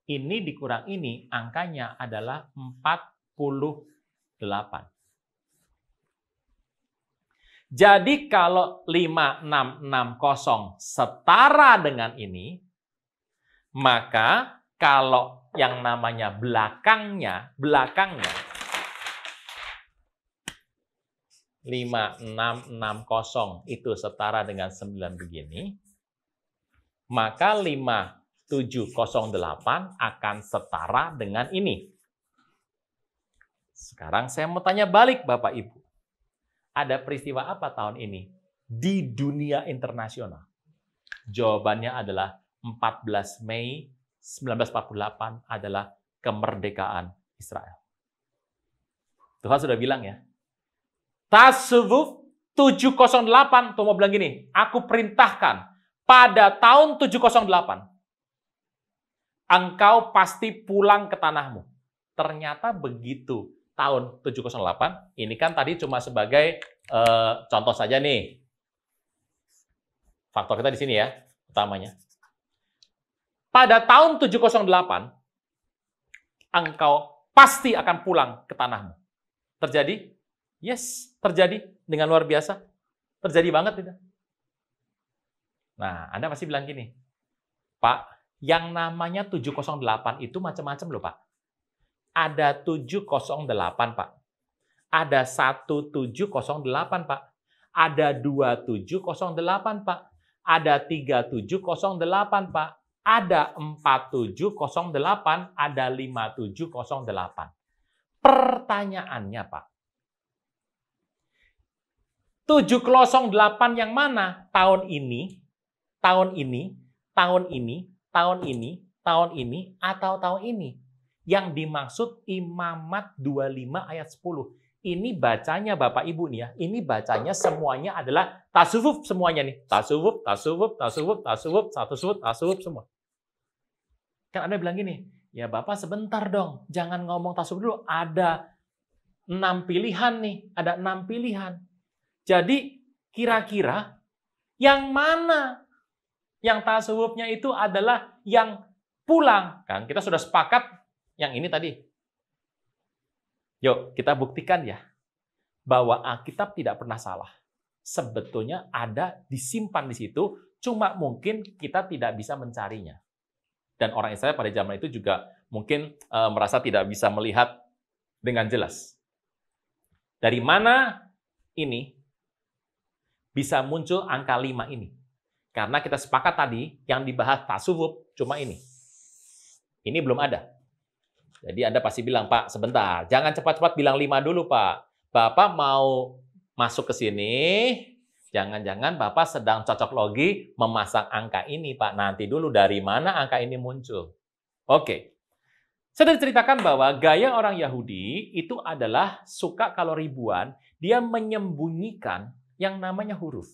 Speaker 1: Ini dikurang ini, angkanya adalah 48. Jadi kalau 5660 setara dengan ini, maka kalau yang namanya belakangnya 5660 itu setara dengan 9 begini, maka 5708 akan setara dengan ini. Sekarang saya mau tanya balik Bapak Ibu. Ada peristiwa apa tahun ini di dunia internasional? Jawabannya adalah 14 Mei 1948 adalah kemerdekaan Israel. Tuhan sudah bilang ya. Tasawuf 708 tuh mau bilang gini, aku perintahkan pada tahun 708 engkau pasti pulang ke tanahmu. Ternyata begitu tahun 708, ini kan tadi cuma sebagai contoh saja nih. Faktor kita di sini ya, utamanya. Pada tahun 708, engkau pasti akan pulang ke tanahmu. Terjadi? Yes, terjadi dengan luar biasa. Terjadi banget tidak? Nah, Anda pasti bilang gini, Pak, yang namanya 708 itu macam-macam loh, Pak. Ada 708, Pak. Ada 1708, Pak. Ada 2708, Pak. Ada 3708, Pak. Ada 4708, ada 5708. Pertanyaannya, Pak. 708 yang mana? Tahun ini, tahun ini, tahun ini, tahun ini, tahun ini, atau tahun ini? Yang dimaksud Imamat 25 ayat 10. Ini bacanya Bapak Ibu nih ya. Ini bacanya semuanya adalah tasawuf semuanya nih. Tasawuf, tasawuf, tasawuf, tasawuf, tasawuf, tasawuf semua. Kan Anda bilang gini, ya Bapak sebentar dong. Jangan ngomong tasawuf dulu. Ada 6 pilihan nih. Ada 6 pilihan. Jadi kira-kira yang mana yang tasawufnya itu adalah yang pulang? Kan kita sudah sepakat yang ini tadi. Yuk, kita buktikan ya, bahwa Alkitab tidak pernah salah. Sebetulnya ada disimpan di situ, cuma mungkin kita tidak bisa mencarinya. Dan orang Israel pada zaman itu juga mungkin merasa tidak bisa melihat dengan jelas. Dari mana ini bisa muncul angka 5 ini? Karena kita sepakat tadi, yang dibahas tasawuf cuma ini. Ini belum ada. Jadi Anda pasti bilang, Pak, sebentar, jangan cepat-cepat bilang 5 dulu, Pak. Bapak mau masuk ke sini, jangan-jangan Bapak sedang cocok logi memasang angka ini, Pak. Nanti dulu dari mana angka ini muncul. Oke. Saya ceritakan bahwa gaya orang Yahudi itu adalah suka kalau ribuan, dia menyembunyikan yang namanya huruf.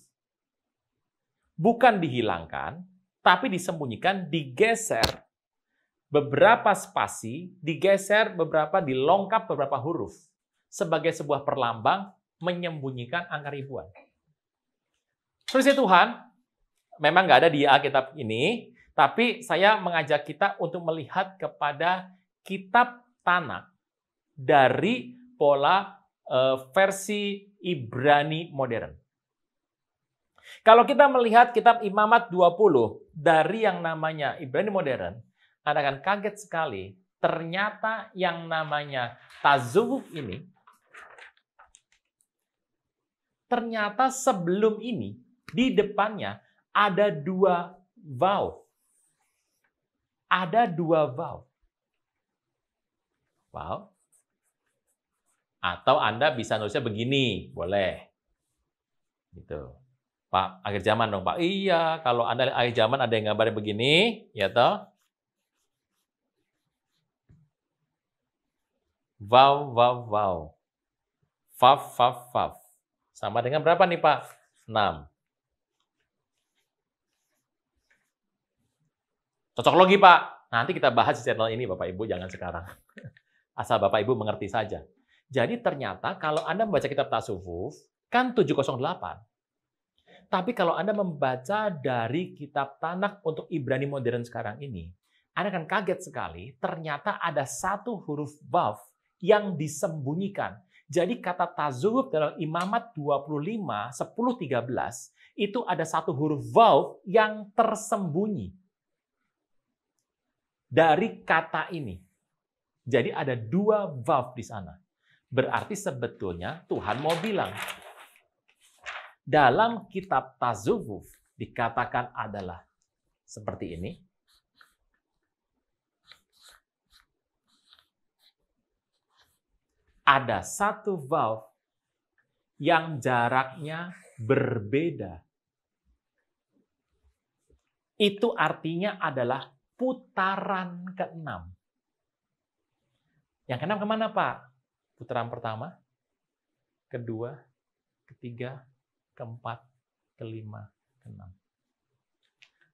Speaker 1: Bukan dihilangkan, tapi disembunyikan, digeser beberapa spasi, digeser beberapa, dilongkap beberapa huruf. Sebagai sebuah perlambang, menyembunyikan angka ribuan. Saudara Tuhan, memang nggak ada di Alkitab ini, tapi saya mengajak kita untuk melihat kepada kitab Tanakh dari pola versi Ibrani modern. Kalau kita melihat kitab Imamat 20 dari yang namanya Ibrani modern, Anda akan kaget sekali, ternyata yang namanya tazawuf ini, ternyata sebelum ini, di depannya ada dua vav. Ada dua vav. Wow. Atau Anda bisa nulisnya begini, boleh. Gitu. Pak, akhir zaman dong, Pak. Iya, kalau Anda akhir zaman ada yang gambarnya begini, ya toh. Vav, vav, vav. Vav, vav, vav. Sama dengan berapa nih, Pak? 6. Cocok logi, Pak. Nanti kita bahas di channel ini, Bapak Ibu, jangan sekarang. Asal Bapak Ibu mengerti saja. Jadi ternyata kalau Anda membaca kitab tasawuf, kan 708. Tapi kalau Anda membaca dari kitab Tanakh untuk Ibrani modern sekarang ini, Anda akan kaget sekali, ternyata ada satu huruf vav yang disembunyikan. Jadi kata tasawuf dalam Imamat 25, 10, 13, itu ada satu huruf vav yang tersembunyi dari kata ini. Jadi ada dua vav di sana. Berarti sebetulnya Tuhan mau bilang, dalam kitab tasawuf dikatakan adalah seperti ini. Ada satu vav yang jaraknya berbeda. Itu artinya adalah putaran ke-6. Yang ke-6 kemana, Pak? Putaran pertama, kedua, ketiga, keempat, kelima, ke-6.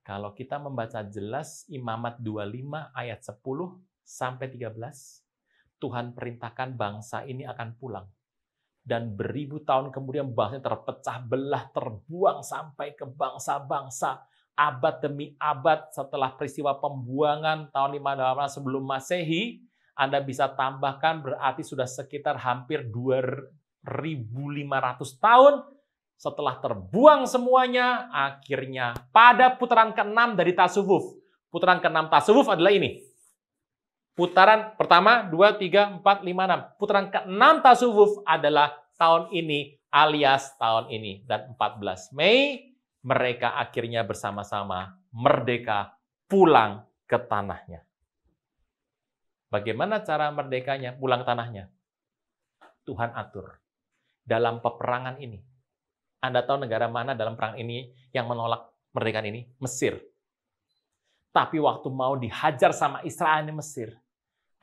Speaker 1: Kalau kita membaca jelas Imamat 25 ayat 10 sampai 13, Tuhan perintahkan bangsa ini akan pulang. Dan beribu tahun kemudian bangsa terpecah belah, terbuang sampai ke bangsa-bangsa. Abad demi abad setelah peristiwa pembuangan tahun 588 sebelum Masehi, Anda bisa tambahkan berarti sudah sekitar hampir 2.500 tahun setelah terbuang semuanya, akhirnya pada putaran ke-6 dari tasawuf. Putaran ke-6 tasawuf adalah ini. Putaran pertama, 2, 3, 4, 5, 6. Putaran ke-6 tasawuf adalah tahun ini alias tahun ini. Dan 14 Mei, mereka akhirnya bersama-sama merdeka pulang ke tanahnya. Bagaimana cara merdekanya pulang ke tanahnya? Tuhan atur. Dalam peperangan ini. Anda tahu negara mana dalam perang ini yang menolak merdekaan ini? Mesir. Tapi waktu mau dihajar sama Israel di Mesir,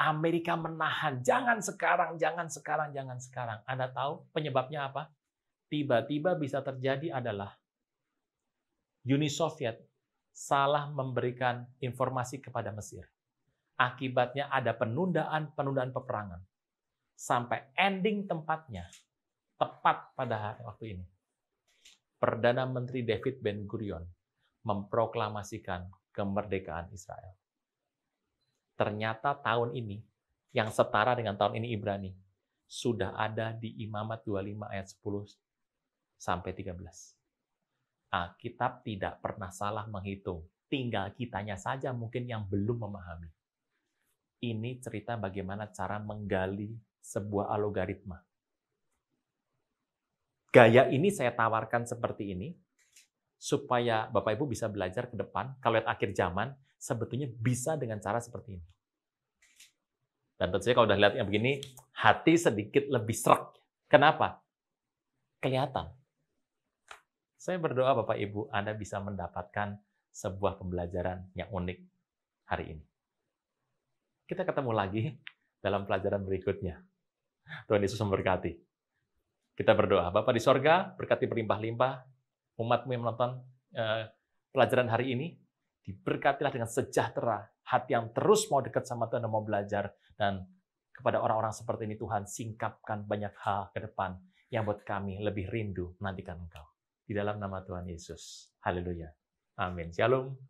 Speaker 1: Amerika menahan. Jangan sekarang, jangan sekarang, jangan sekarang. Anda tahu penyebabnya apa? Tiba-tiba bisa terjadi adalah Uni Soviet salah memberikan informasi kepada Mesir. Akibatnya ada penundaan peperangan. Sampai ending tempatnya, tepat pada waktu ini. Perdana Menteri David Ben-Gurion memproklamasikan kemerdekaan Israel. Ternyata tahun ini, yang setara dengan tahun ini Ibrani, sudah ada di Imamat 25 ayat 10 sampai 13. Alkitab tidak pernah salah menghitung. Tinggal kitanya saja mungkin yang belum memahami. Ini cerita bagaimana cara menggali sebuah algoritma. Gaya ini saya tawarkan seperti ini, supaya Bapak Ibu bisa belajar ke depan, kalau lihat akhir zaman, sebetulnya bisa dengan cara seperti ini. Dan tentu saja kalau udah lihat yang begini, hati sedikit lebih serak. Kenapa? kelihatan. Saya berdoa Bapak Ibu, Anda bisa mendapatkan sebuah pembelajaran yang unik hari ini. Kita ketemu lagi dalam pelajaran berikutnya. Tuhan Yesus memberkati. Kita berdoa, Bapa di sorga, berkati berlimpah-limpah, umat-Mu yang menonton pelajaran hari ini, diberkatilah dengan sejahtera, hati yang terus mau dekat sama Tuhan dan mau belajar, dan kepada orang-orang seperti ini Tuhan, singkapkan banyak hal ke depan yang buat kami lebih rindu menantikan Engkau. Di dalam nama Tuhan Yesus. Haleluya. Amin. Shalom.